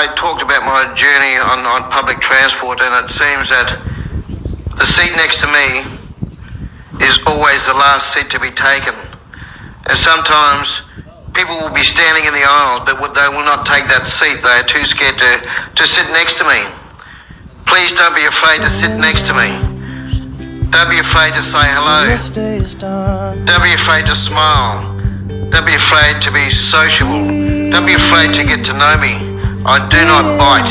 I talked about my journey on public transport, and it seems that the seat next to me is always the last seat to be taken. And sometimes people will be standing in the aisles, but they will not take that seat. They are too scared to sit next to me. Please don't be afraid to sit next to me. Don't be afraid to say hello. Don't be afraid to smile. Don't be afraid to be sociable. Don't be afraid to get to know me. I do not bite.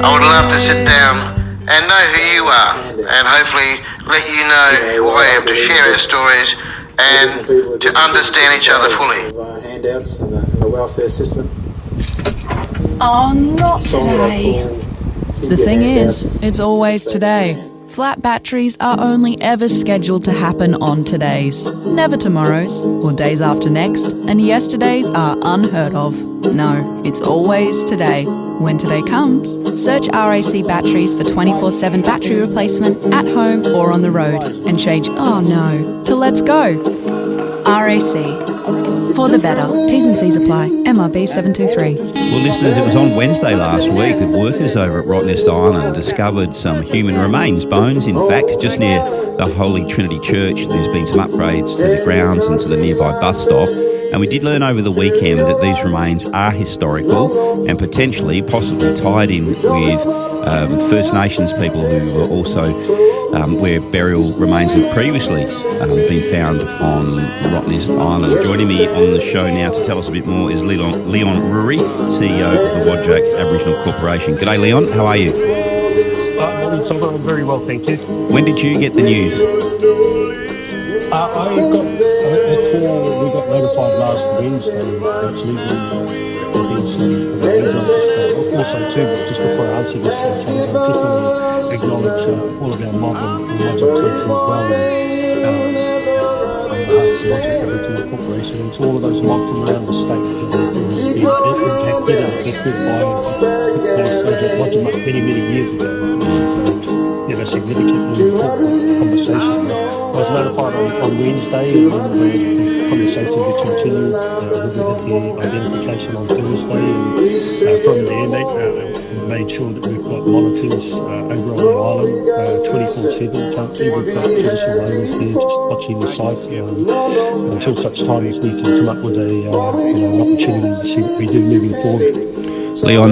I would love to sit down and know who you are, and hopefully let you know who I am, to share our stories and to understand each other fully. Handouts and the welfare system. Oh, not today. The thing is, it's always today. Flat batteries are only ever scheduled to happen on todays, never tomorrows or days after next, and yesterdays are unheard of. No, it's always today. When today comes, search RAC Batteries for 24/7 battery replacement at home or on the road and change "oh no" to "let's go". RAC. For the better. T's and C's apply. MRB 723. Well, listeners, it was on Wednesday last week that workers over at Rottnest Island discovered some human remains, bones in fact, just near the Holy Trinity Church. There's been some upgrades to the grounds and to the nearby bus stop. And we did learn over the weekend that these remains are historical and possibly tied in with First Nations people who were also where burial remains have previously been found on Rottnest Island. Joining me on the show now to tell us a bit more is Leon Ruri, CEO of the Wadjuk Aboriginal Corporation. G'day, Leon. How are you? I'm very well, thank you. When did you get the news? I got a call. We got notified last Wednesday actually. Also, too, just before I answer this, I just want to acknowledge all of our mob and Wadjuk team as well, on behalf of the Wadjuk Aboriginal Corporation, and to all of those mob from around the state who have been impacted and affected by Wadjuk many years ago. A significant and important conversation. I was notified on Wednesday, and the conversation will continue. We did the identification on Thursday, and from there, we made sure that we've got monitors over on the island 24/7. Currently, we've got traditional owners there just watching the site until such time as we can come up with an opportunity to see what we do moving forward. Leon,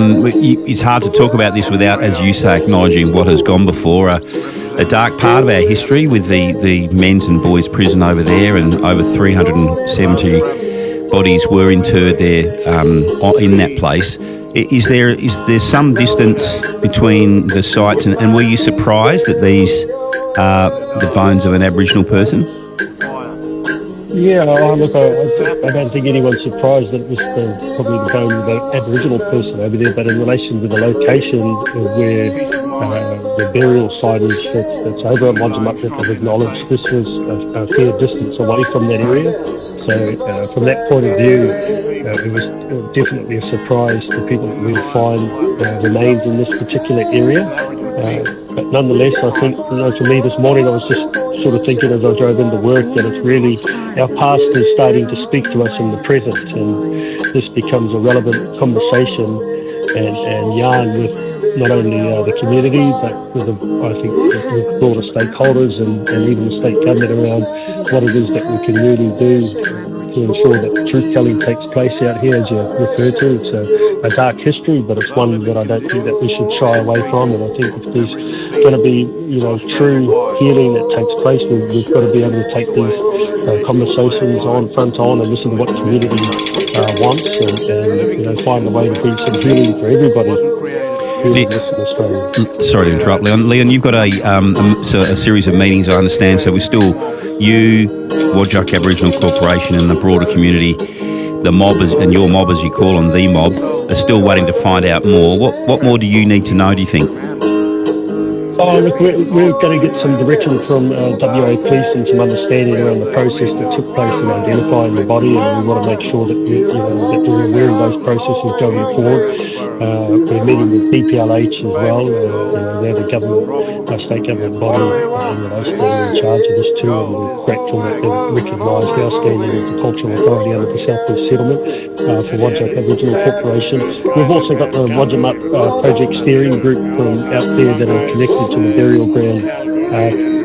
it's hard to talk about this without, as you say, acknowledging what has gone before. A dark part of our history with the men's and boys' prison over there, and over 370 bodies were interred there in that place. Is there some distance between the sites, and were you surprised that these are the bones of an Aboriginal person? Yeah, look, I don't think anyone's surprised that it was probably the bone of an Aboriginal person over there, but in relation to the location where the burial site is, that's over at Wandjimutjik, I've acknowledged this was a fair distance away from that area. So from that point of view, it was definitely a surprise to people that we would find remains in this particular area. But nonetheless, I think, for me this morning, I was just sort of thinking as I drove into work that it's really, our past is starting to speak to us in the present, and this becomes a relevant conversation and yarn with not only the community, but with with broader stakeholders and even the state government around what it is that we can really do to ensure that truth-telling takes place out here, as you referred to. It's a dark history, but it's one that I don't think that we should shy away from, and I think if there's going to be, true healing that takes place, we've got to be able to take these conversations front on and listen to what the community wants, and find a way to bring some healing for everybody. Sorry to interrupt, Leon. Leon, you've got a series of meetings, I understand, so we're still, you, Wadjuk Aboriginal Corporation, and the broader community, the mob, and your mob, as you call them, the mob, are still waiting to find out more. What more do you need to know, do you think? Oh, look, we're going to get some direction from WA Police and some understanding around the process that took place in identifying the body, and we want to make sure that we're aware of those processes going forward. We're meeting with BPLH as well. They're the government, state government body, in charge of this too, and we're grateful that they've recognised our standing as the cultural authority under the South West Settlement for Whadjuk Aboriginal Corporation. We've also got the Wodjamuk project steering group from out there that are connected to the burial ground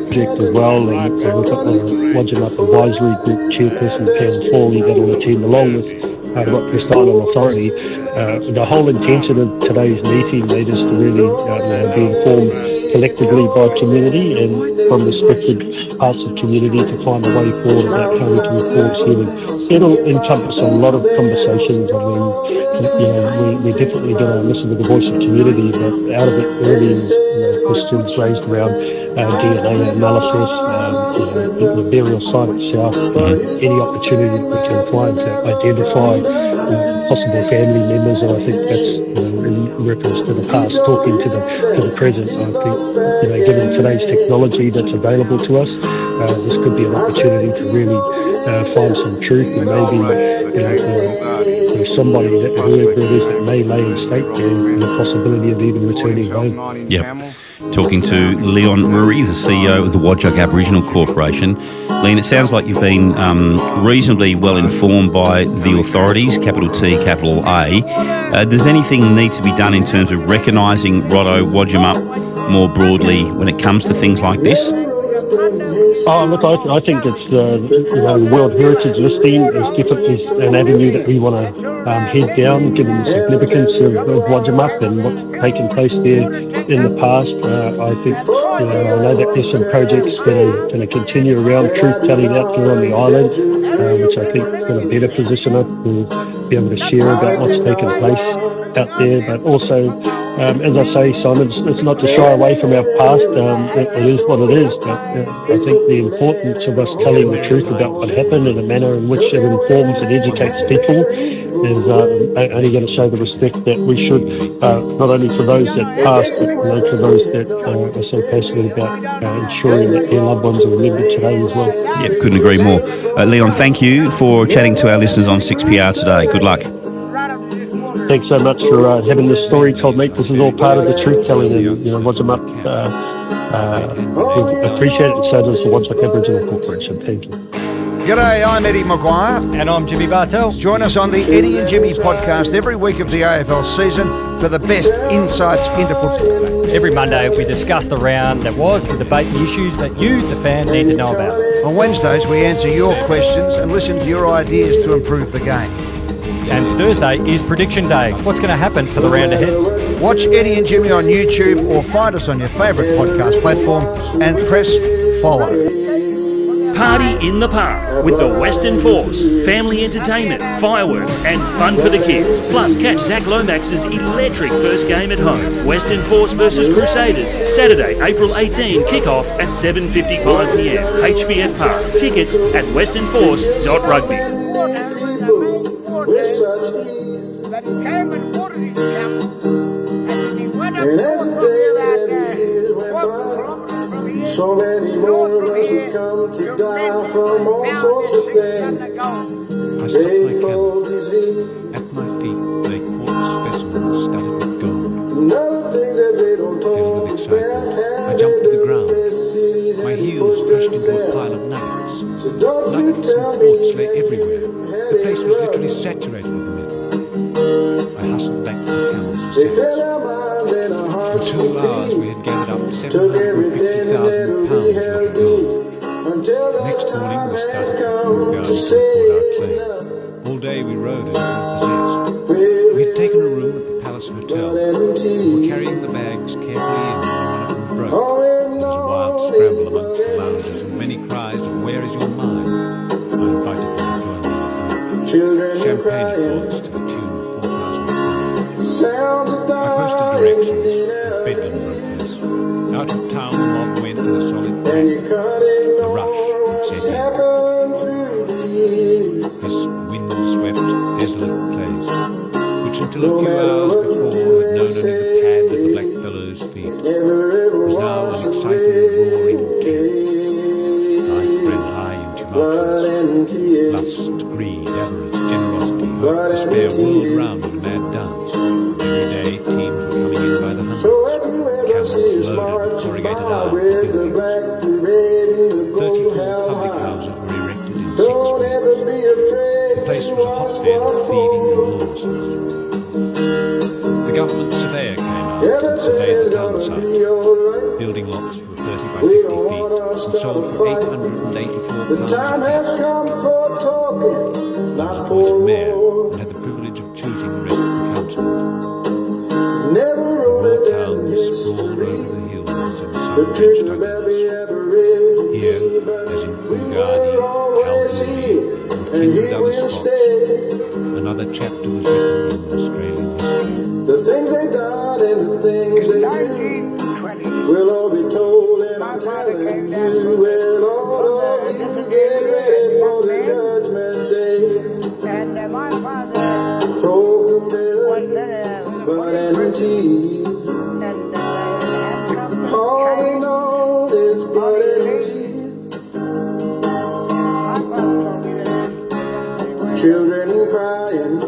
project as well, and we've got the Wodjamuk Advisory Group chairperson Pam Fawley that will attend along with Rock West Island Authority. The whole intention of today's meeting made us to really be informed collectively by community and from respective parts of community to find a way forward about how we can move forward healing. It'll encompass a lot of conversations. I mean, we definitely going to listen to the voice of community, but out of it early questions raised around DNA analysis, the burial site itself, any opportunity that we can find to identify possible family members. And I think that's in reference to the past, talking to the present. I think given today's technology that's available to us, this could be an opportunity to really find some truth, and maybe there's somebody that whoever it is that may lay in state there, and the possibility of even returning home. Yep. Talking to Leon Murray, the CEO of the Whadjuk Aboriginal Corporation. Leon, it sounds like you've been reasonably well informed by the authorities, capital T, capital A. Does anything need to be done in terms of recognising Roto Wodjamuk more broadly when it comes to things like this? Oh, look, I think it's the World Heritage listing is an avenue that we want to head down, given the significance of Wodjamuk and what's taken place there in the past. I think I know that there's some projects that are going to continue around truth-telling out there on the island, which I think is going to better position us to be able to share about what's taken place out there, but also. As I say, Simon, it's not to shy away from our past. It is what it is. But I think the importance of us telling the truth about what happened in a manner in which it informs and educates people is only going to show the respect that we should, not only for those that passed, but for those that are so passionate about ensuring that their loved ones are remembered today as well. Yep, couldn't agree more. Leon, thank you for chatting to our listeners on 6PR today. Good luck. Thanks so much for having this story told, mate. This is all part of the truth-telling, and Wodjamuk appreciate it, and so does the Whadjuk Aboriginal Corporation. Thank you. G'day, I'm Eddie Maguire. And I'm Jimmy Bartell. Join us on the Eddie and Jimmy podcast every week of the AFL season for the best insights into football. Every Monday we discuss the round that was and debate the issues that you, the fan, need to know about. On Wednesdays we answer your questions and listen to your ideas to improve the game. And Thursday is prediction day. What's going to happen for the round ahead? Watch Eddie and Jimmy on YouTube or find us on your favourite podcast platform and press follow. Party in the park with the Western Force. Family entertainment, fireworks and fun for the kids. Plus catch Zach Lomax's electric first game at home. Western Force versus Crusaders. Saturday, April 18, kick-off at 7:55pm. HBF Park. Tickets at westernforce.rugby. With such ease that he came and watered his camel, and he went up north from here that day, 4 kilometers from here, so many more of us would come to die from all sorts of things. I stopped my camel. At my feet lay quartz specimens studded with gold. Filled with excitement, I jumped to the ground. My heels crashed into a pile of nuggets. Nuggets and quartz lay everywhere. The place was literally saturated with the metal. I hustled back to the camels for seconds. In 2 hours we had gathered up 750,000 pounds worth of gold. The next morning we started to Coorgardie to report our claim. All day we rode as if we were possessed. We had taken a room at the Palace Hotel and were carrying the bags carefully in when one of them broke. There was a wild scramble amongst the loungers and many cries of "Where is your mind?" I invited them to join me. Champagne calls to the tune of 4,000 pounds. I posted directions with bedlam brokers. Out of town the mob went in a solid pack. The rush had set in. This wind-swept, desolate place, which until a few hours before had known only the pad of the black fellow's feet, was now an exciting, roaring camp. Life ran high in tumultuous. Lust, greed, avarice, generosity, hope, despair whirled round in a mad dance. Every day loaded with corrugated iron for with the buildings. black, the red, and the 34 gold public hell. houses were erected in 6 Don't ever weeks. be afraid The place to was a ask hotbed what of thieving and for. lawlessness. The government surveyor came out and Everything's surveyed the gonna gun site. be alright. Building lots were 30 by We 50 don't feet wanna and start sold a for fight. £884 The time a has piece. come for talking, I not was for appointed mayor war. and had the privilege of choosing the rest of the council. Never wrote Raw it down in towns sprawled over history. the hills and The sun-drenched truth of ugliness. every ever in Here, me, but as in we Coolgardie, were always Kalgoorlie, here, and and kindred here other we'll spots, stay. another chapter was written in Australian history. The things they done and the things they do 1920, will all be told, and I'm telling you, well, all of you get ready for the judgment day. and my father Broken was belly, blood and teeth. and had some All they kind. know is blood and teeth. My father told me that they were Children crying, to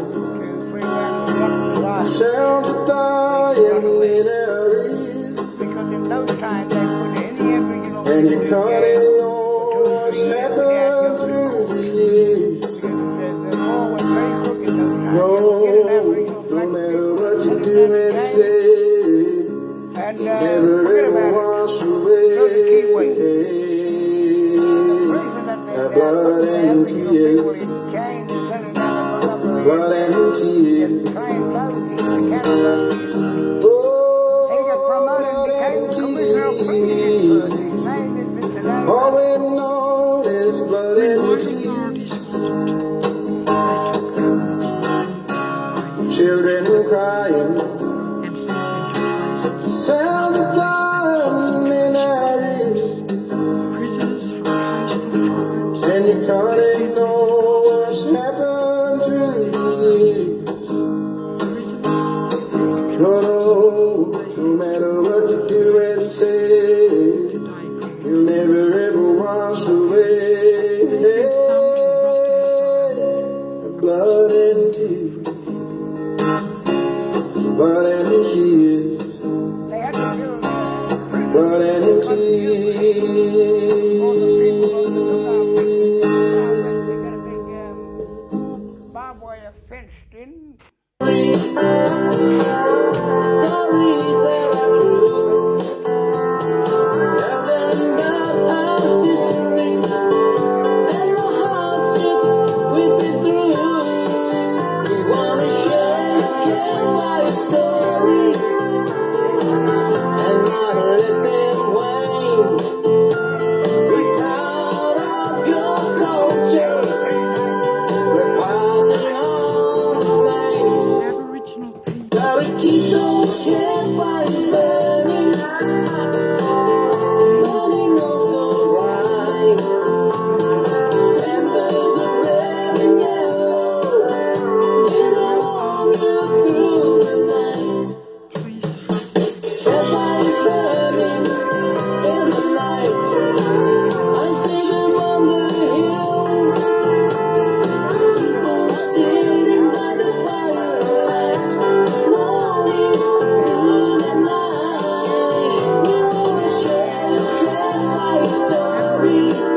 bring them one life. sounds of dying in our ears. Because in those times they put any Aboriginal And you people can't in jail ignore what's happened through the years. because the law was very crooked in those times. No, You get an Aboriginal no black matter person what you put do them in and jail, say, and never forget ever about it. wash Go to Kiwi. away The that blood and Aboriginal tears, people in chains and sent them down the river blood and tears. and trained those into Canada. Oh, He got promoted and became Commissioner of Police. His name is Mr. David. all we know is blood and tears. Children crying, sounds of dying in our ears. And you can't ignore what's happened through the years. No, no matter what you do and say, you'll never ever wash away blood and tears. Blood and tears. They had to kill them. Blood and tears. Barbed wire fenced in. Gotta keep those campfires burning, burning oh so bright. Embers of red and yellow, you don't wander through the night. Campfires burning in the night. I see them on the hill, people sitting by the firelight. Morning, noon, and night. We wanna share the campfire stories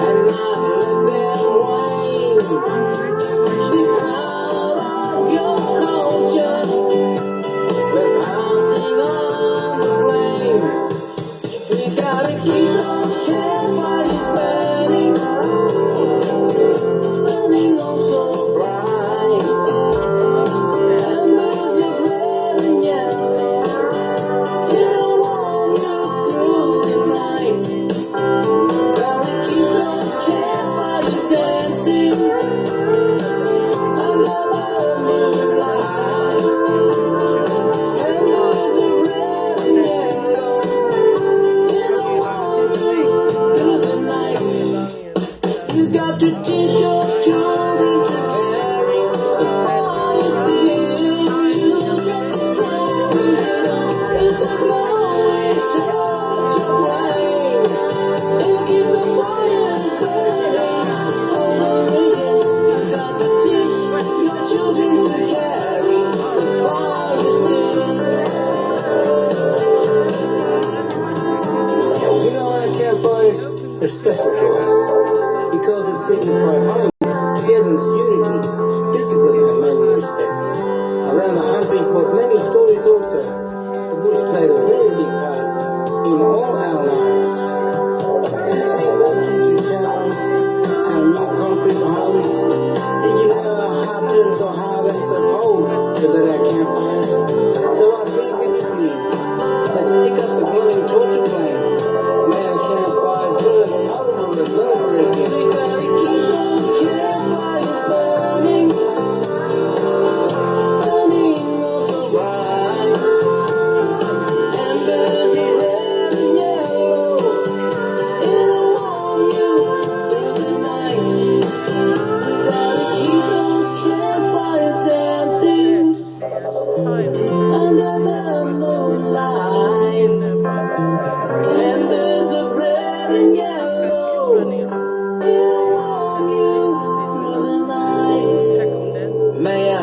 and not let them wane. Be proud of your culture. We're passing on the flame. We gotta keep those campfires burning, burning oh so bright. Embers of red and yellow, you don't wander through the night. Gotta keep those campfires dancing under the moonlight. Embers of red and yellow, you don't wander through the night. You got to teach your children to carry the policy. Children to carry it on. It's a long way to your way. And keep the fires burning over again. You got to teach your children to carry the fire still.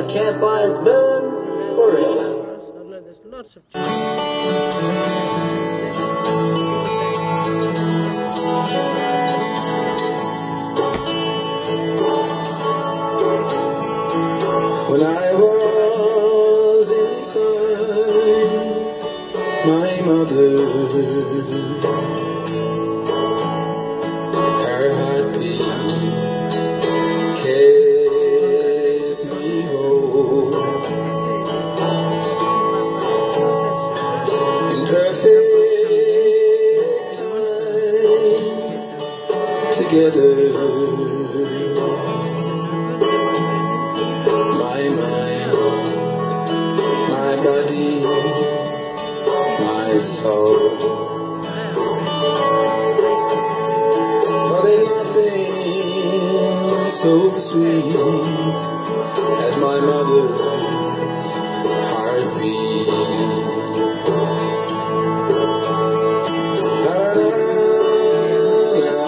our campfires burn forever. When I was inside my mother, her heartbeat kept me whole. In perfect time together, my mind, my body, my soul. But there's nothing so sweet as my mother's heartbeat. La, la, la, la, la,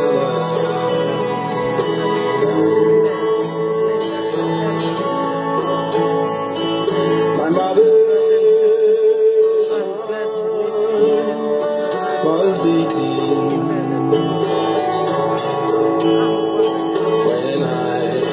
la. My mother's heart was beating when I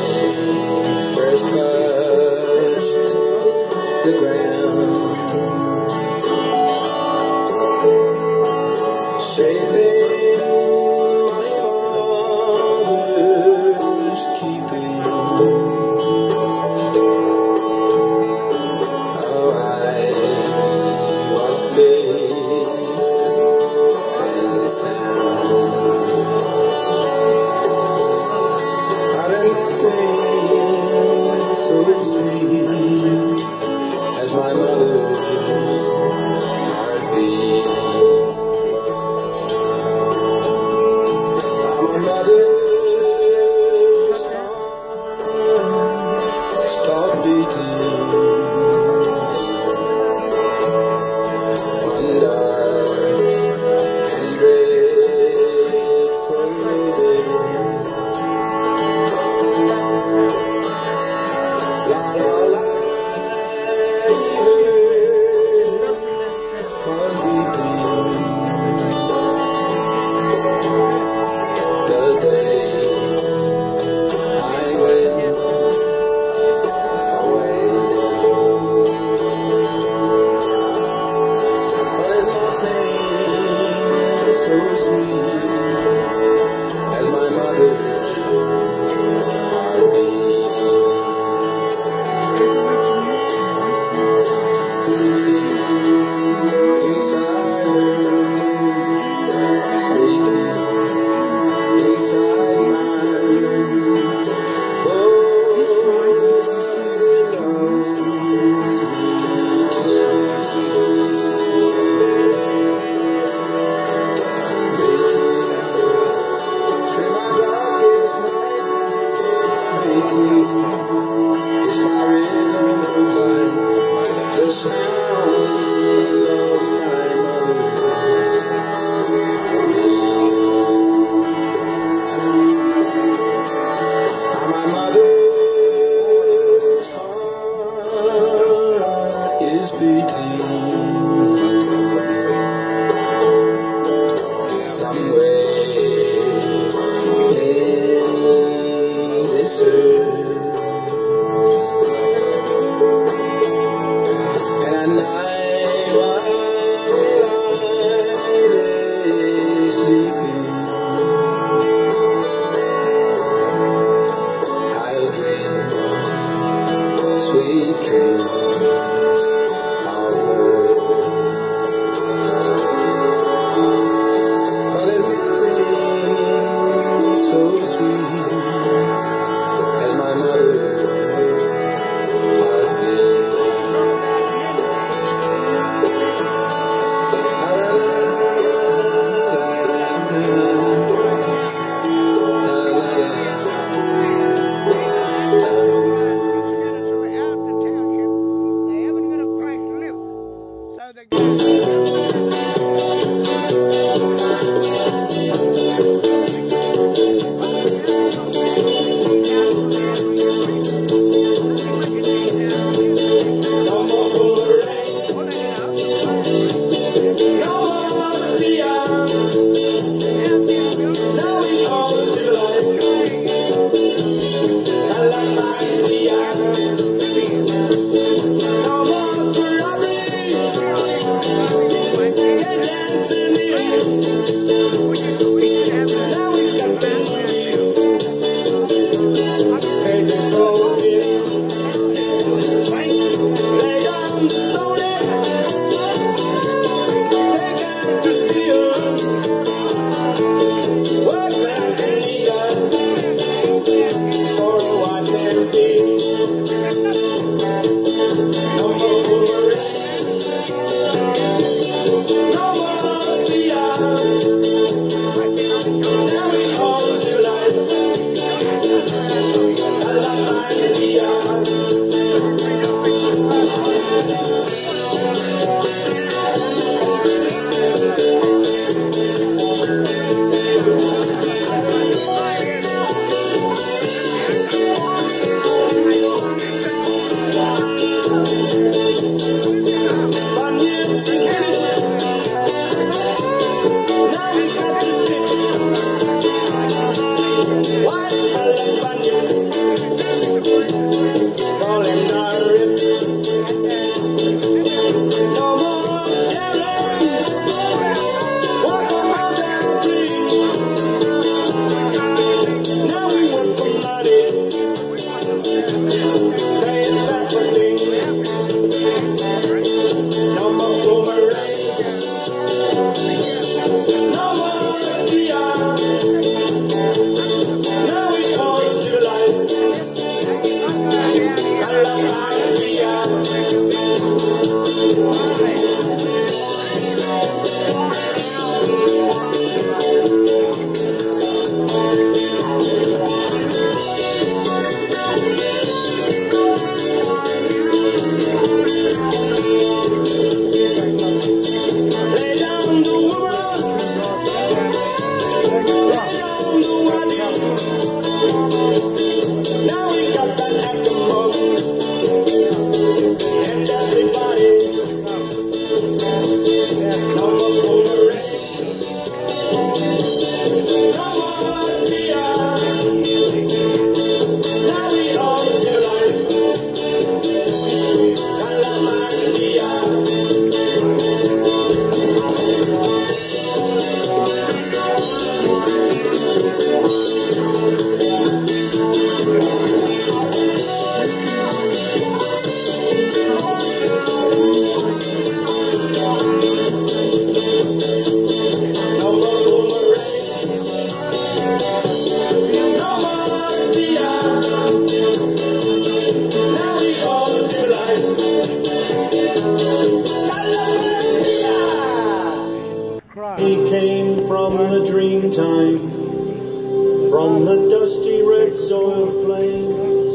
From the dusty red soil plains,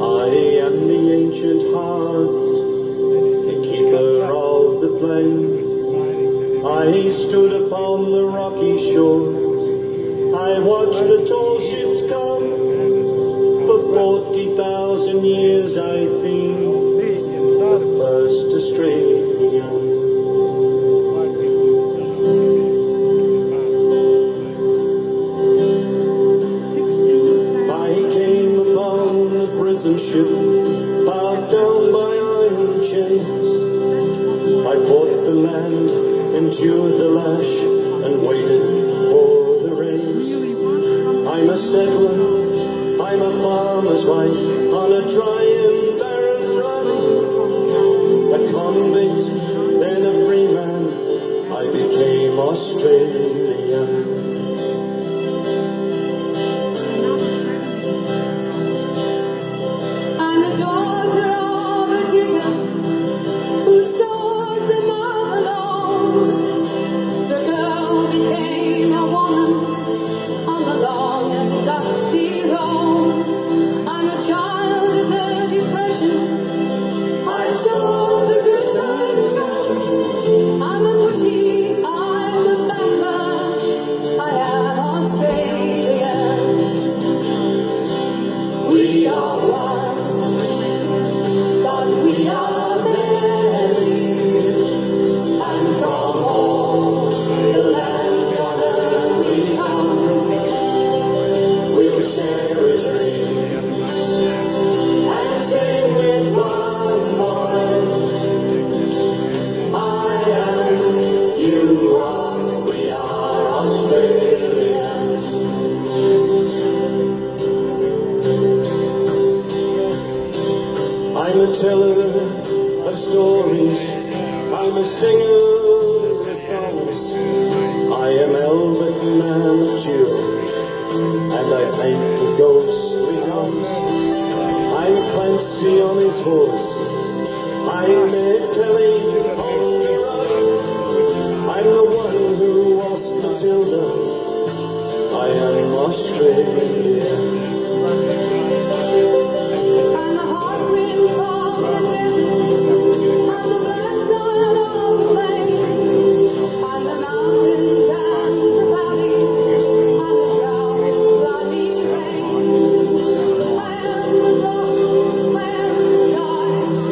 I am the ancient heart, the keeper of the plain. I stood upon the rocky shores, I watched the tall ships come. For 40,000 years I've been the first Australian. I came upon a prison ship, bogged down by iron chains. I fought the land, endured the lash, and waited for the rains. I'm a settler, I'm a farmer's wife, on a dry and barren run. A convict, then a free man, I became Australian. I'm the daughter of a digger who sowed the mother load. The girl became a woman on the long and dusty road. I'm a child of the Depression. I saw the good times come. I'm a bushy, I'm a battler. I am Australian. We are one, but we are many, and from all the lands on earth we come. We'll share a dream and sing with one voice. I am, you are, we are Australian. I'm a teller of stories, I'm a singer of songs. I am Albert Manitou, and I paint the ghostly homes. I'm Clancy on his horse, I'm Ed Kelly on the road. I'm the one who lost Matilda, I am Australian. I'm the hot wind from the desert. I'm the black sun of the plains. I'm the mountains and the valleys. I'm the drought and bloody rains. I am the rock, I am the sky,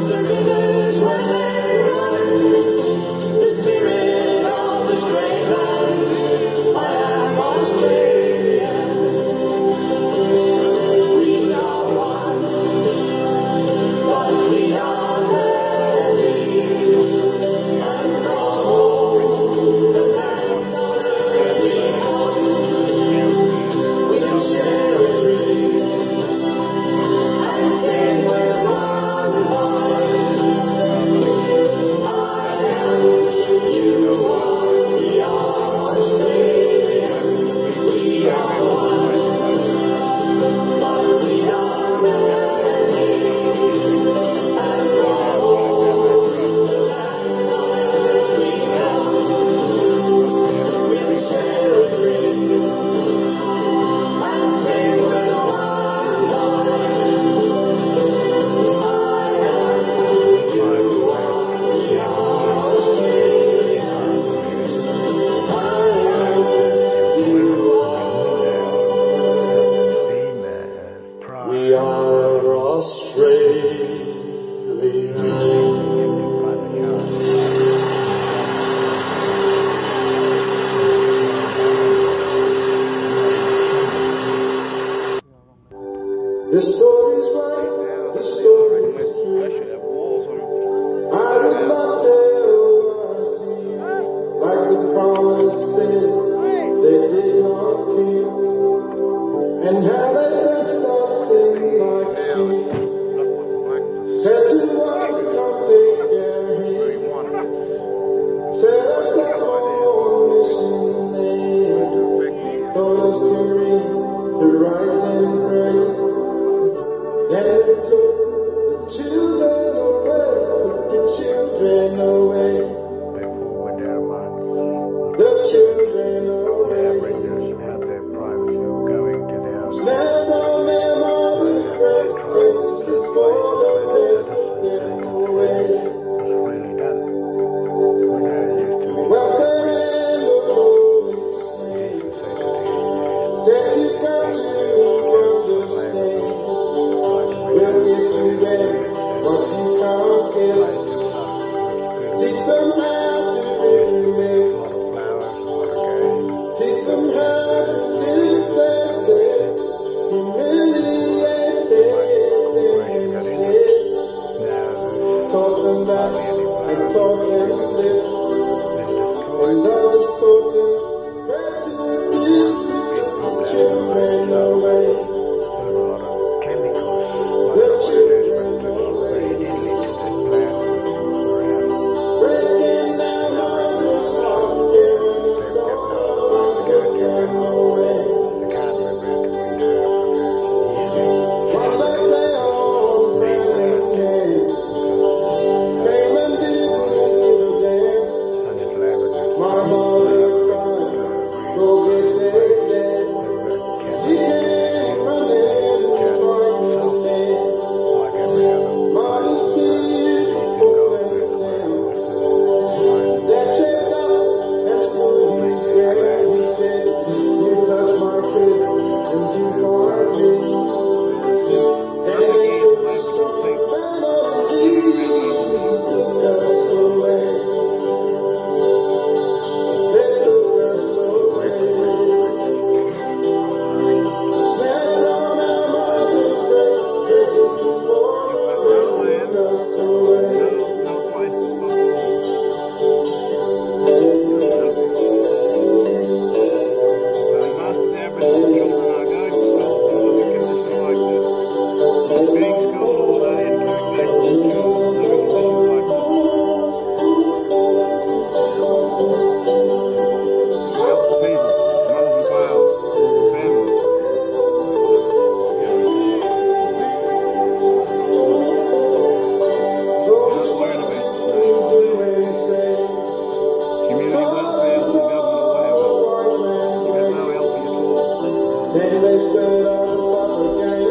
the rivers where they run. The spirit of this great land. I am Australian. We are one, but we are many, and from all the lands on earth we come. We'll share a dream and sing with one voice. I am, you are, we are Australian. We are one, but we are many, and from all the lands on earth we come. We'll share a dream and sing with one voice. I am, you are, we are Australian. I am, you are, we are Australian. The story's right, the story's true. I would not tell lies to you, like the promises they did not keep, and how they vexed us in like sheep. Said to us, come take care here. Set us up on mission land. Told us to read, to write and pray. Then they took the children away, took the children away. The children away. Their privacy of going to Well, you got to understand. We'll give you back what you can't give. Teach them how to really live. Teach them how to live themselves. Humiliated them instead. Taught them that and taught them this. And others taught them prejudice. The children away. The children away. Breaking down all this heart, giving us all, took them away. One day their own family came and didn't give a damn. My mother cried, go get their dad. She came running from the dead. Mother's tears were falling down. Dad checked out and stood his ground. He said, you touch my kids and you find me. And they took the strong melody, took us away. They took us away. Snatched from our mother's breast, said this is for us, took us away. Then they stood us up again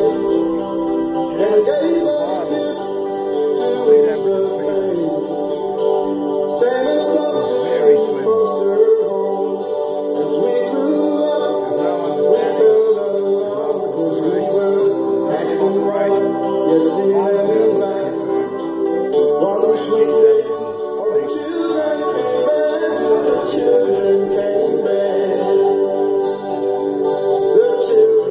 and gave us gifts to ease the pain. Sent us up to foster homes. As we grew up, we felt alone, 'cause we were acting right, yet feeling black. One sweet day, all the children came back, the children came back. The children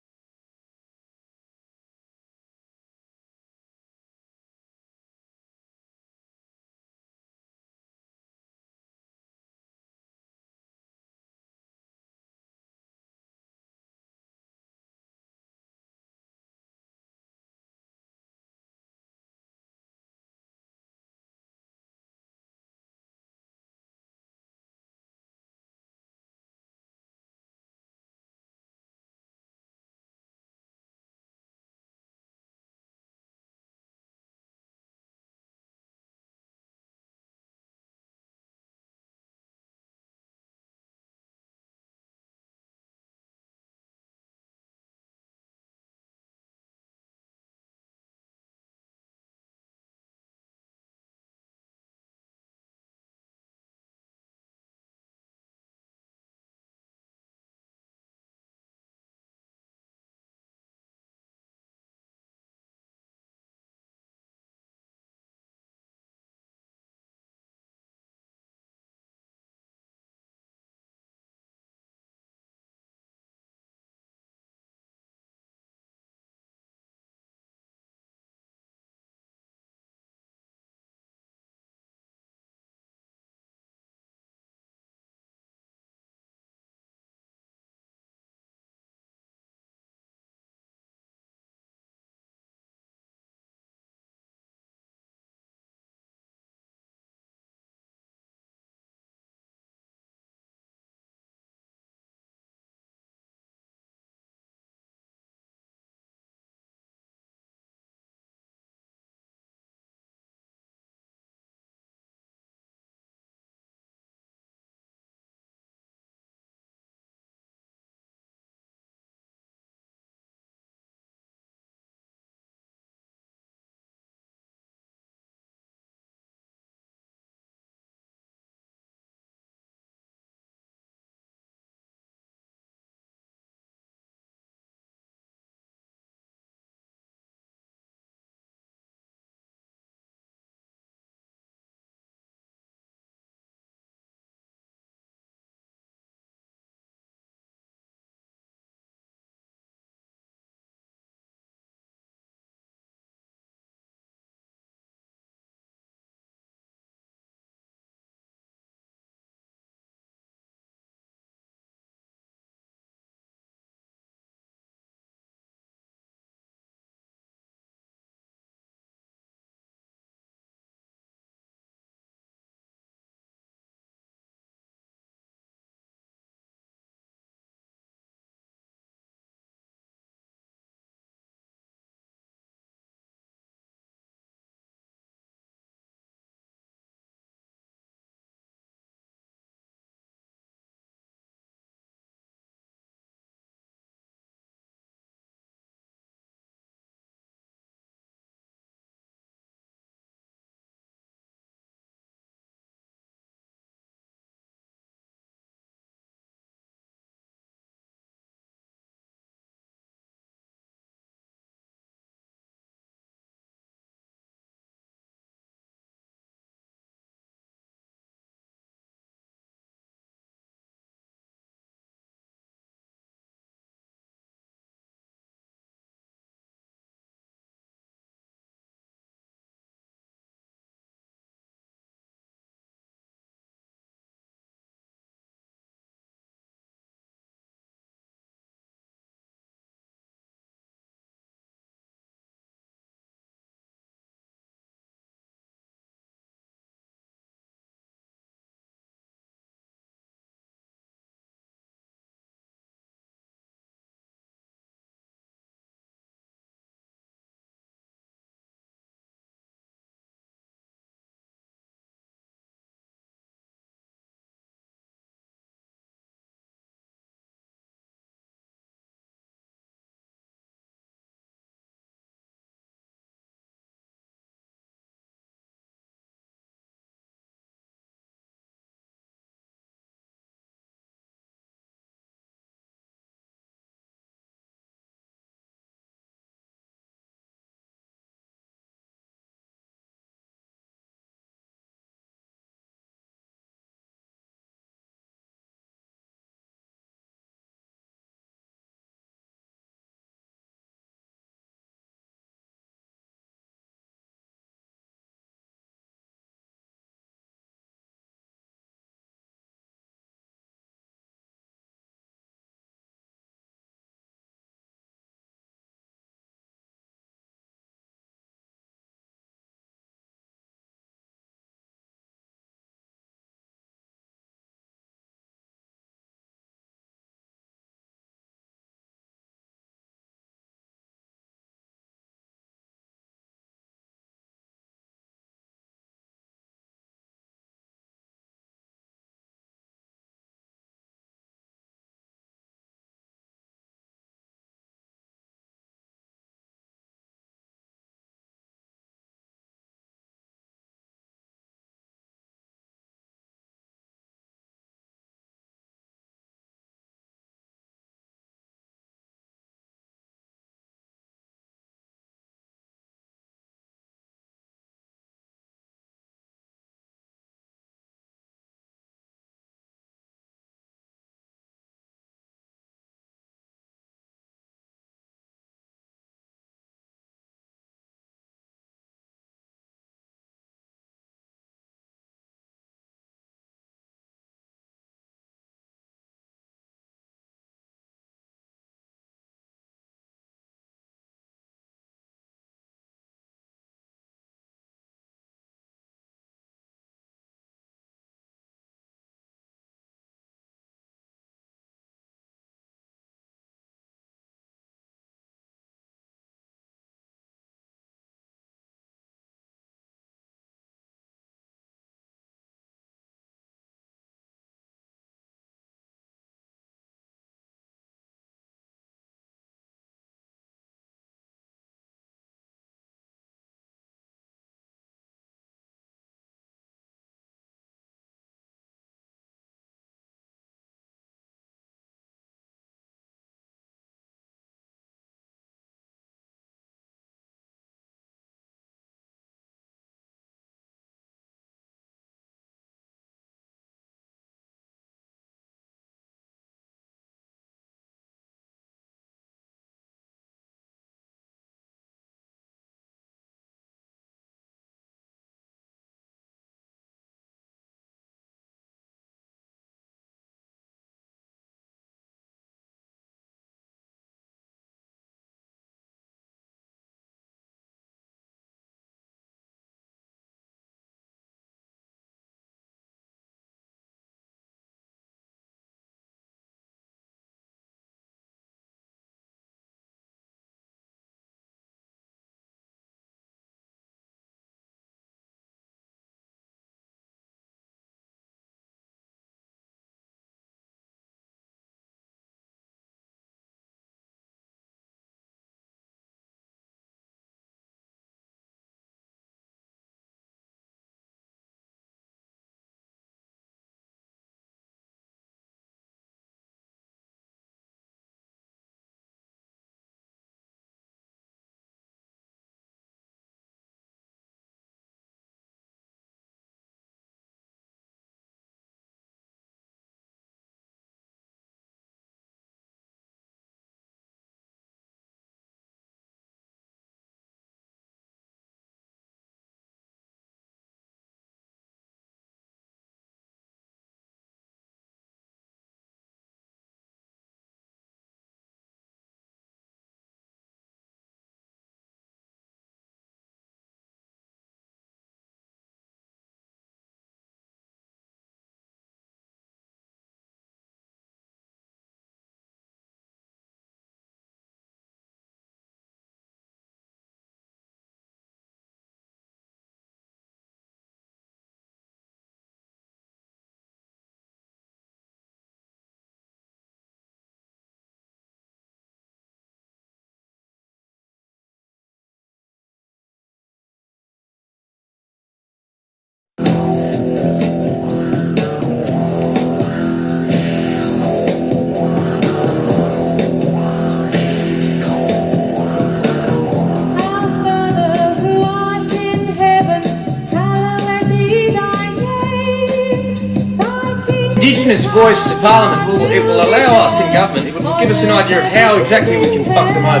Indigenous voice to Parliament it will allow us in government, it will give us an idea of how exactly we can fuck them over,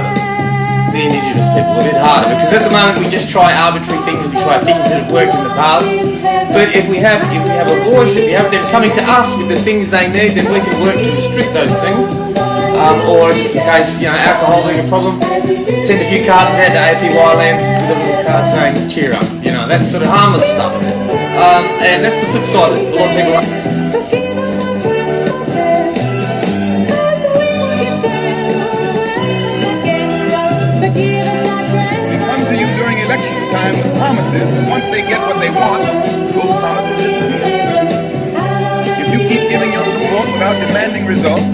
the Indigenous people, a bit harder, because at the moment we just try arbitrary things, we try things that have worked in the past, but if we have a voice, if we have them coming to us with the things they need, then we can work to restrict those things. Or if it's the case, alcohol being a problem, send a few cartons out to APY land with a little card saying, cheer up, that's sort of harmless stuff. And that's the flip side that a lot of people like. They come to you during election time with promises, and once they get what they want, those promises disappear. If you keep giving your support without demanding results,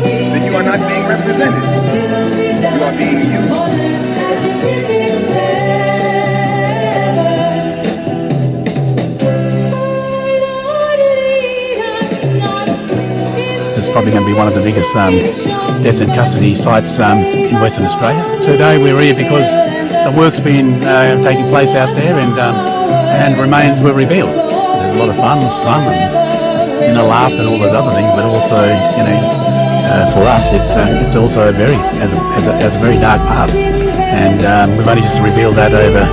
then you are not being represented. You are being used. It's probably going to be one of the biggest death in custody sites in Western Australia. Today we're here because the work's been taking place out there and remains were revealed. There's a lot of fun, and laughter and all those other things, but also for us it's also a very has a very dark past, and we've only just revealed that over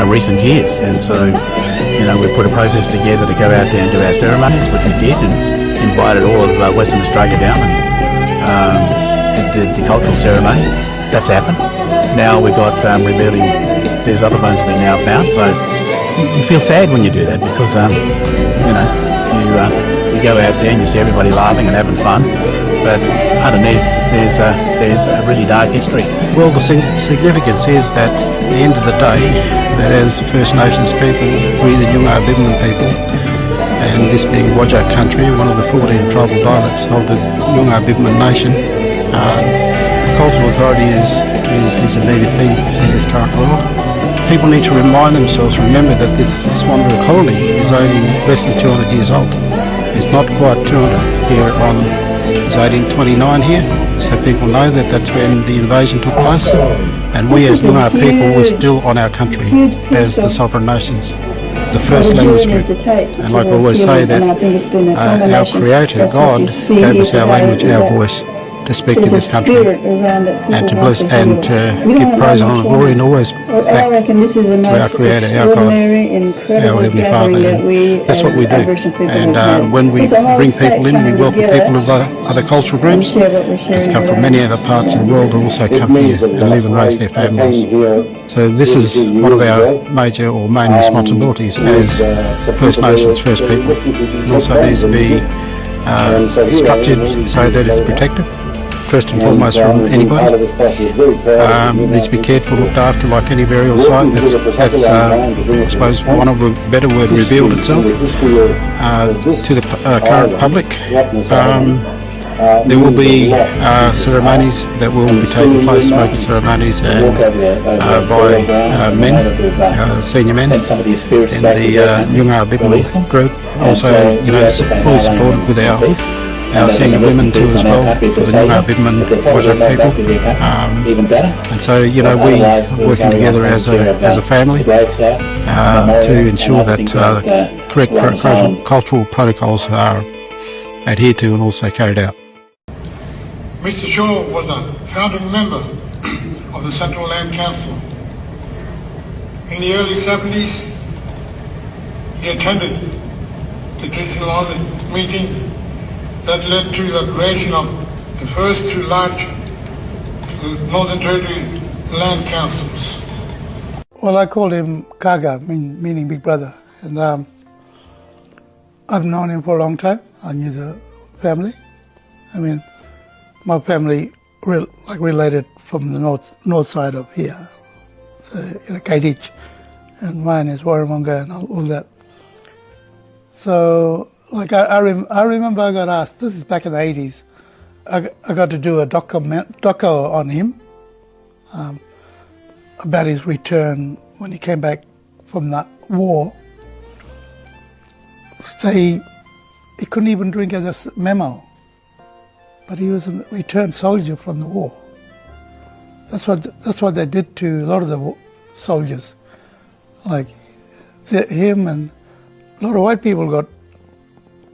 recent years, and so we've put a process together to go out there and do our ceremonies, which we did, and invited all of Western Australia down and did the cultural ceremony. That's happened. Now we've got revealing there's other bones being now found, so you feel sad when you do that, because you go out there and you see everybody laughing and having fun, but underneath there's a really dark history. Well, the significance is that at the end of the day, that as First Nations people, we the Noongar Bibbulmun people, and this being Whadjuk country, one of the 14 tribal dialects of the Noongar Bibbulmun nation, cultural authority is a needed thing in this current world. People need to remind themselves, remember that this Swanborough colony is only less than 200 years old. It's not quite 200 here it's 1829 here, so people know that that's when the invasion took place, and we as Noongar people were still on our country as the sovereign nations, the first language group. And like I always say, that our Creator, God, gave us our language, our voice, to speak in this country, and to bless and to give praise and honour, glory, and always back to our Creator, our God, our Heavenly Father. And that's what we do. And when we bring people in, we welcome people of other cultural groups that's come from many other parts of the world to also come here and live and raise their families. So this is one of our major or main responsibilities as First Nations, First People. It also needs to be structured so that it's protected, first and foremost, from anybody. Needs to be cared for, looked after, like any burial site. That's I suppose one of the better word, revealed itself to the current public. There will be ceremonies that will be taking place, smoking ceremonies, and by men, senior men in the Noongar Bibbulmun group. Also, fully supported with our senior women too as well, for the Noongar Bibbulmun Whadjuk people. And so, we working together as a family to ensure that correct cultural protocols are adhered to and also carried out. Mr. Shaw was a founding member of the Central Land Council. In the early 70s, he attended the traditional owners meetings that led to the creation of the first two large Northern Territory land councils. Well, I called him Kaga, meaning big brother, and I've known him for a long time. I knew the family. My family related from the north side of here, so Kaitich, and mine is Warramunga and all that. So, I remember I got asked. This is back in the 80s. I got to do a doco on him about his return when he came back from that war. He couldn't even drink as a memo. But he was a returned soldier from the war. That's what they did to a lot of the soldiers. Like him, and a lot of white people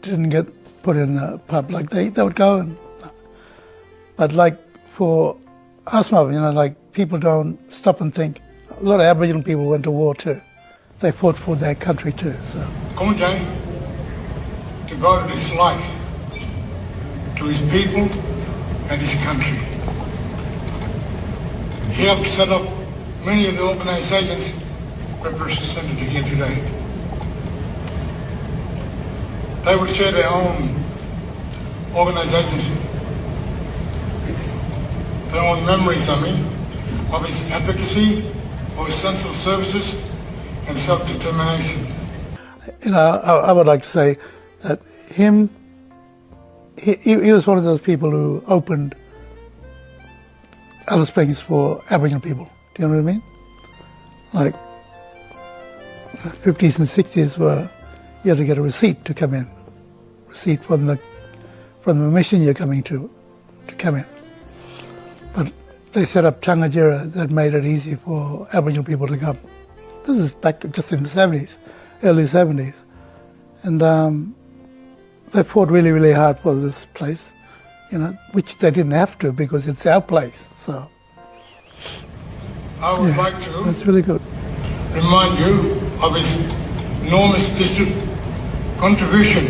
didn't get put in the pub. Like they would go and, but like for us, like people don't stop and think. A lot of Aboriginal people went to war too. They fought for their country too. So. Kumanjayi devoted his life to his people and his country. He helped set up many of the organizations represented here today. They would share their own organizations, their own memories, of his advocacy, of his sense of services and self-determination. I would like to say that he was one of those people who opened Alice Springs for Aboriginal people. Do you know what I mean? Like 50s and 60s were, you had to get a receipt to come in, receipt from the mission you're coming to come in. But they set up Tangagira that made it easy for Aboriginal people to come. This is back just in the 70s, early 70s. And they fought really, really hard for this place, which they didn't have to because it's our place. So I would like to that's really good. Remind you of his enormous contribution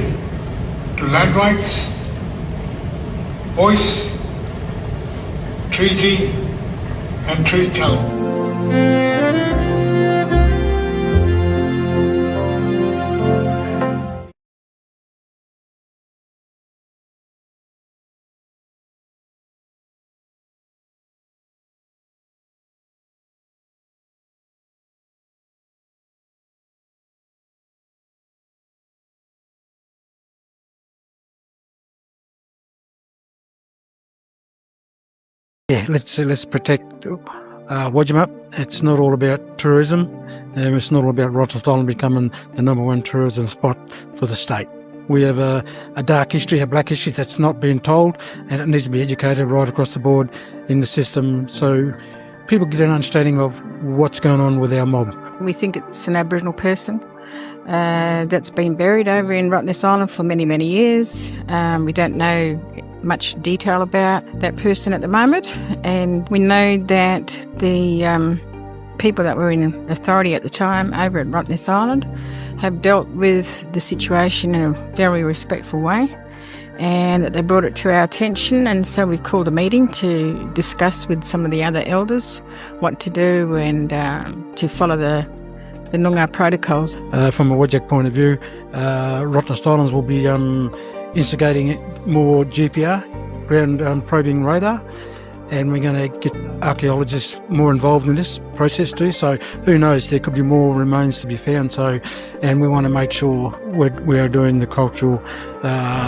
to land rights, voice, treaty, and truth telling. Yeah, let's protect Wodjamap. It's not all about tourism. It's not all about Rottnest Island becoming the #1 tourism spot for the state. We have a dark history, a black history that's not been told, and it needs to be educated right across the board in the system so people get an understanding of what's going on with our mob. We think it's an Aboriginal person that's been buried over in Rottnest Island for many, many years. We don't know much detail about that person at the moment, and we know that the people that were in authority at the time over at Rottnest Island have dealt with the situation in a very respectful way, and that they brought it to our attention, and so we've called a meeting to discuss with some of the other elders what to do and to follow the Noongar protocols. From a Wodjak point of view, Rottnest Islands will be instigating more GPR, ground probing radar, and we're going to get archaeologists more involved in this process too. So who knows, there could be more remains to be found. So, and we want to make sure we are doing the cultural,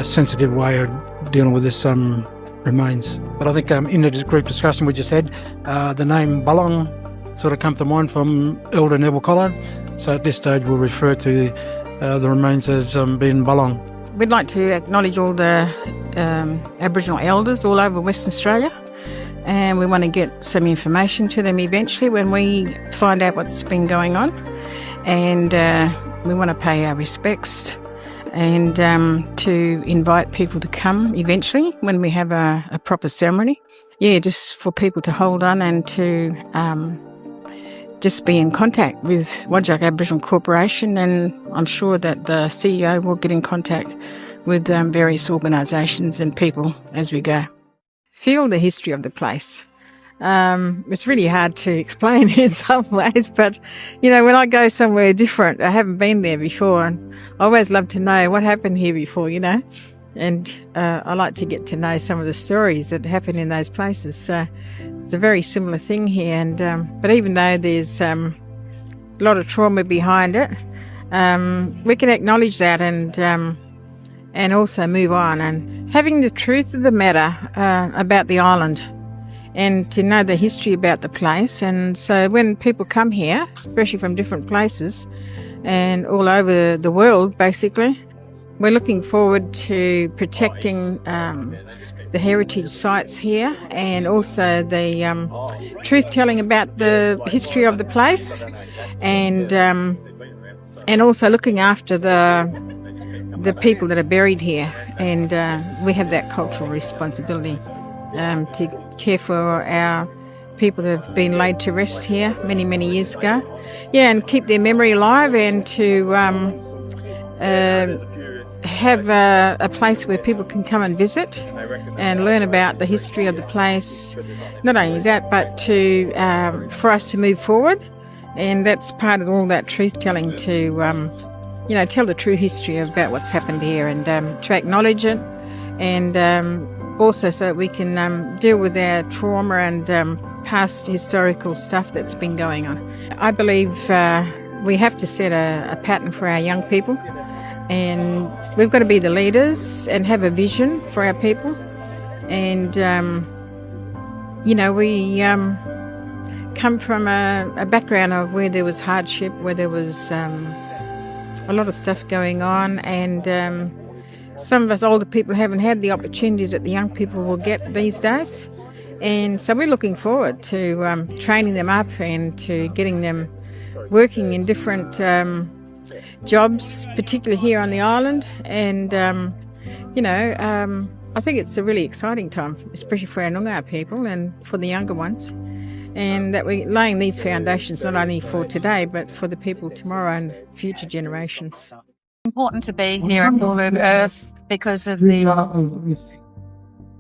sensitive way of dealing with this remains. But I think in the group discussion we just had, the name Balong sort of come to mind from Elder Neville Collard. So at this stage we'll refer to the remains as being Balong. We'd like to acknowledge all the Aboriginal elders all over Western Australia, and we want to get some information to them eventually when we find out what's been going on, and we want to pay our respects and to invite people to come eventually when we have a proper ceremony. Yeah, just for people to hold on and to just be in contact with Wodjak Aboriginal Corporation, and I'm sure that the CEO will get in contact with various organisations and people as we go. Feel the history of the place. It's really hard to explain in some ways, but when I go somewhere different, I haven't been there before, and I always love to know what happened here before, and I like to get to know some of the stories that happen in those places. So it's a very similar thing here, and but even though there's a lot of trauma behind it, we can acknowledge that and also move on, and having the truth of the matter about the island, and to know the history about the place. And so when people come here, especially from different places and all over the world, basically, we're looking forward to protecting the heritage sites here, and also the truth-telling about the history of the place, and also looking after the people that are buried here, and we have that cultural responsibility to care for our people that have been laid to rest here many, many years ago. Yeah, and keep their memory alive, and to have a place where people can come and visit and learn about the history of the place. Not only that, but to for us to move forward, and that's part of all that truth-telling, to tell the true history about what's happened here, and to acknowledge it, and also so that we can deal with our trauma and past historical stuff that's been going on. I believe we have to set a pattern for our young people, and we've got to be the leaders and have a vision for our people. And, we come from a background of where there was hardship, where there was a lot of stuff going on, and some of us older people haven't had the opportunities that the young people will get these days. And so we're looking forward to training them up and to getting them working in different jobs, particularly here on the island. And, I think it's a really exciting time, especially for our Noongar people and for the younger ones. And that we're laying these foundations not only for today, but for the people tomorrow and future generations. Important to be here at Uluru Earth because of the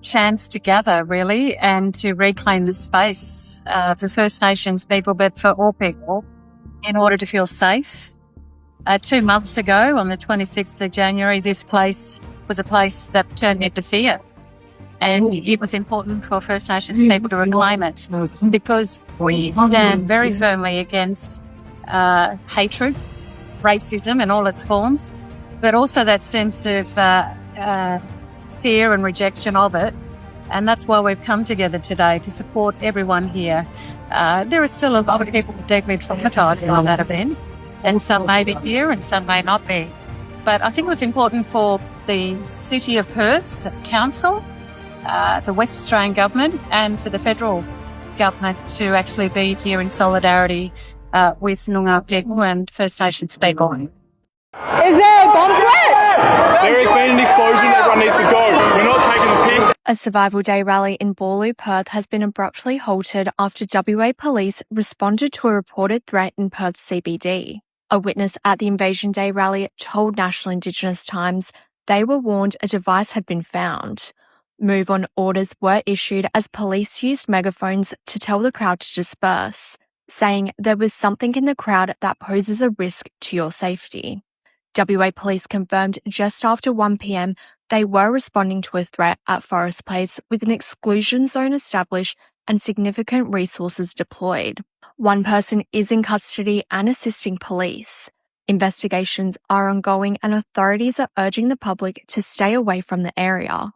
chance to gather, really, and to reclaim the space for First Nations people, but for all people, in order to feel safe. 2 months ago, on the 26th of January, this place was a place that turned into fear. And it was important for First Nations people to reclaim it, because we stand very firmly against hatred, racism in all its forms, but also that sense of fear and rejection of it. And that's why we've come together today, to support everyone here. There are still a lot of people deeply traumatised by that event, and some may be here and some may not be. But I think it was important for the City of Perth Council, the West Australian Government, and for the federal government to actually be here in solidarity with Noongar people and First Nations people. Is there a bomb threat? There has been an explosion. Everyone needs to go. We're not taking the piss. A Survival Day rally in Boorloo, Perth has been abruptly halted after WA police responded to a reported threat in Perth CBD. A witness at the Invasion Day rally told National Indigenous Times they were warned a device had been found. Move-on orders were issued as police used megaphones to tell the crowd to disperse, saying there was something in the crowd that poses a risk to your safety. WA police confirmed just after 1 p.m. they were responding to a threat at Forest Place with an exclusion zone established and significant resources deployed. One person is in custody and assisting police. Investigations are ongoing and authorities are urging the public to stay away from the area.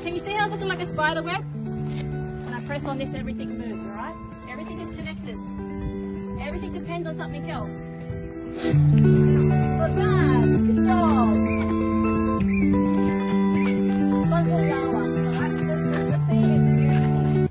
Can you see how it's looking like a spider web? When I press on this, everything moves, alright? Everything is connected. Everything depends on something else. Good job. Good job. Don't fall down one, alright? The thing is beautiful.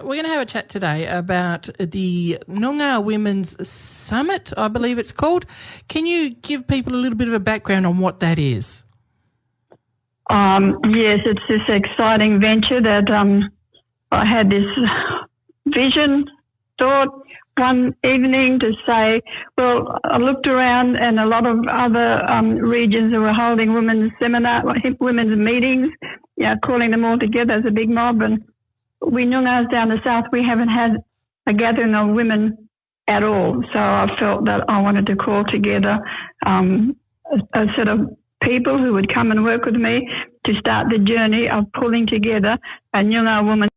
We're going to have a chat today about the Noongar Women's Summit, I believe it's called. Can you give people a little bit of a background on what that is? Yes, it's this exciting venture that I had this vision, thought one evening to say, well, I looked around and a lot of other regions that were holding women's women's meetings, calling them all together as a big mob, and we Noongars down the south, we haven't had a gathering of women at all. So I felt that I wanted to call together a set of people who would come and work with me to start the journey of pulling together a Noongar woman.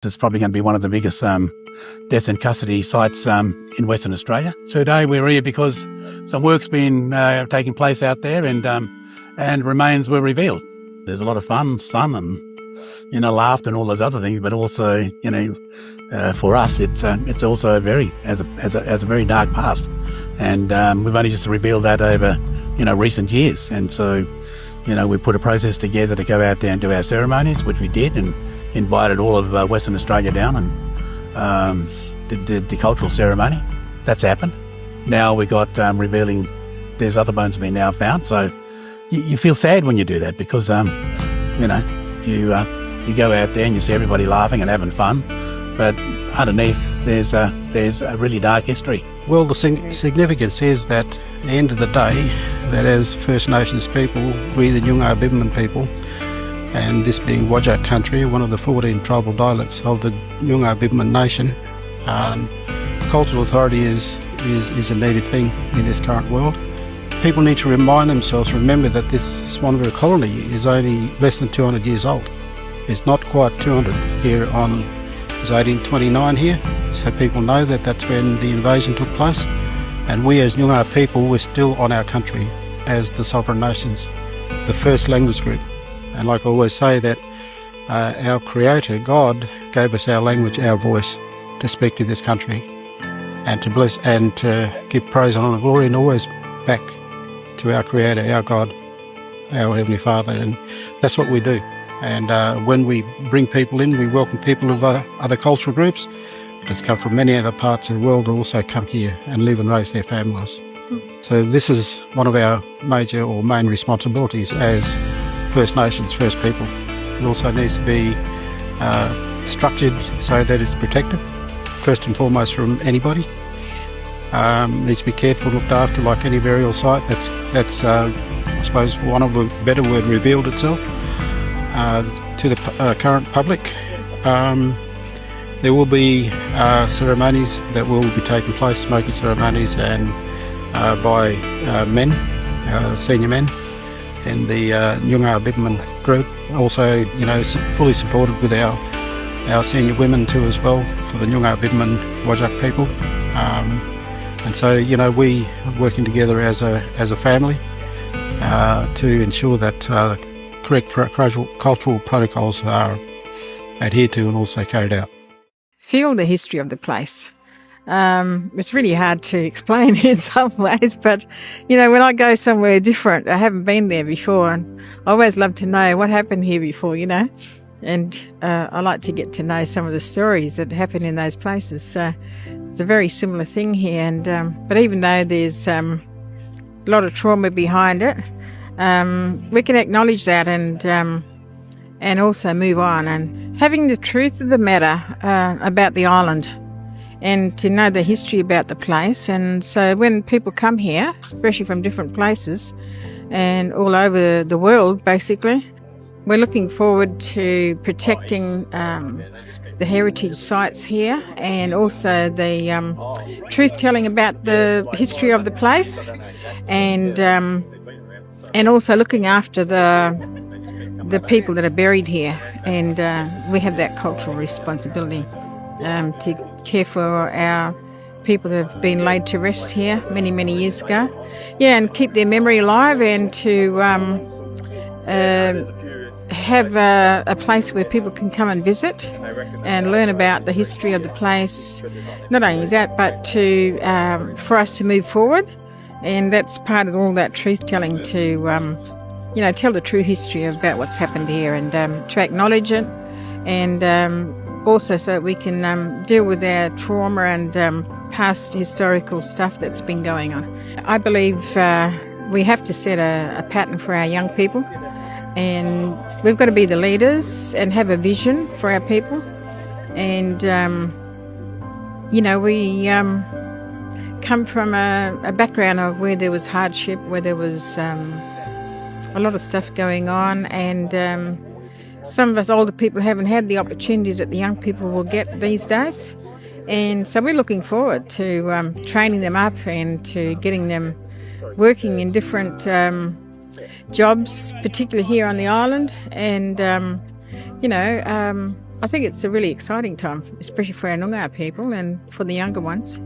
It's probably going to be one of the biggest death in custody sites in Western Australia. So today we're here because some work's been taking place out there, and remains were revealed. There's a lot of fun and laughter and all those other things, but also for us it's also has a very dark past, and we've only just revealed that over recent years, and so we put a process together to go out there and do our ceremonies, which we did, and invited all of Western Australia down and did the cultural ceremony. That's happened. Now we got revealing there's other bones being now found, so you feel sad when you do that, because you go out there and you see everybody laughing and having fun, but underneath there's a really dark history. Well, the significance is that at the end of the day, that as First Nations people, we the Noongar Bibbulmun people, and this being Whadjuk country, one of the 14 tribal dialects of the Noongar Bibbulmun nation, cultural authority is a needed thing in this current world. People need to remind themselves, remember that this Swanville colony is only less than 200 years old. It's not quite 200 here it's 1829 here, so people know that that's when the invasion took place, and we as Noongar people were still on our country as the sovereign nations, the first language group. And like I always say, that our Creator, God, gave us our language, our voice, to speak to this country, and to bless and to give praise and honour and glory, and always back to our Creator, our God, our Heavenly Father, and that's what we do. And when we bring people in, we welcome people of other cultural groups that's come from many other parts of the world to also come here and live and raise their families. So this is one of our major or main responsibilities as First Nations, First People. It also needs to be structured so that it's protected, first and foremost, from anybody. Needs to be cared for, looked after, like any burial site. That's I suppose, one of a better word, revealed itself to the current public. There will be ceremonies that will be taking place, smoking ceremonies, and by men, senior men, in the Noongar Bibbulmun group. Also, fully supported with our senior women too as well, for the Noongar Bibbulmun Whadjuk people. And so, we are working together as a family to ensure that correct cultural protocols are adhered to and also carried out. Feel the history of the place. It's really hard to explain in some ways, but when I go somewhere different, I haven't been there before, and I always love to know what happened here before, and I like to get to know some of the stories that happen in those places. So it's a very similar thing here, and but even though there's a lot of trauma behind it, we can acknowledge that and also move on, and having the truth of the matter about the island, and to know the history about the place. And so when people come here, especially from different places and all over the world, basically, we're looking forward to protecting the heritage sites here, and also the truth-telling about the history of the place, and also looking after the people that are buried here. And we have that cultural responsibility to care for our people that have been laid to rest here many, many years ago. Yeah, and keep their memory alive, and to have a place where people can come and visit and learn about the history of the place. Not only that, but to for us to move forward, and that's part of all that truth-telling, to tell the true history about what's happened here, and to acknowledge it, and also so that we can deal with our trauma and past historical stuff that's been going on. I believe we have to set a pattern for our young people, and we've got to be the leaders and have a vision for our people. And, we come from a background of where there was hardship, where there was a lot of stuff going on, and some of us older people haven't had the opportunities that the young people will get these days. And so we're looking forward to training them up and to getting them working in different jobs, particularly here on the island, and I think it's a really exciting time, especially for our Noongar people and for the younger ones,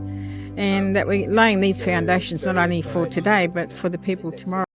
and that we're laying these foundations not only for today but for the people tomorrow.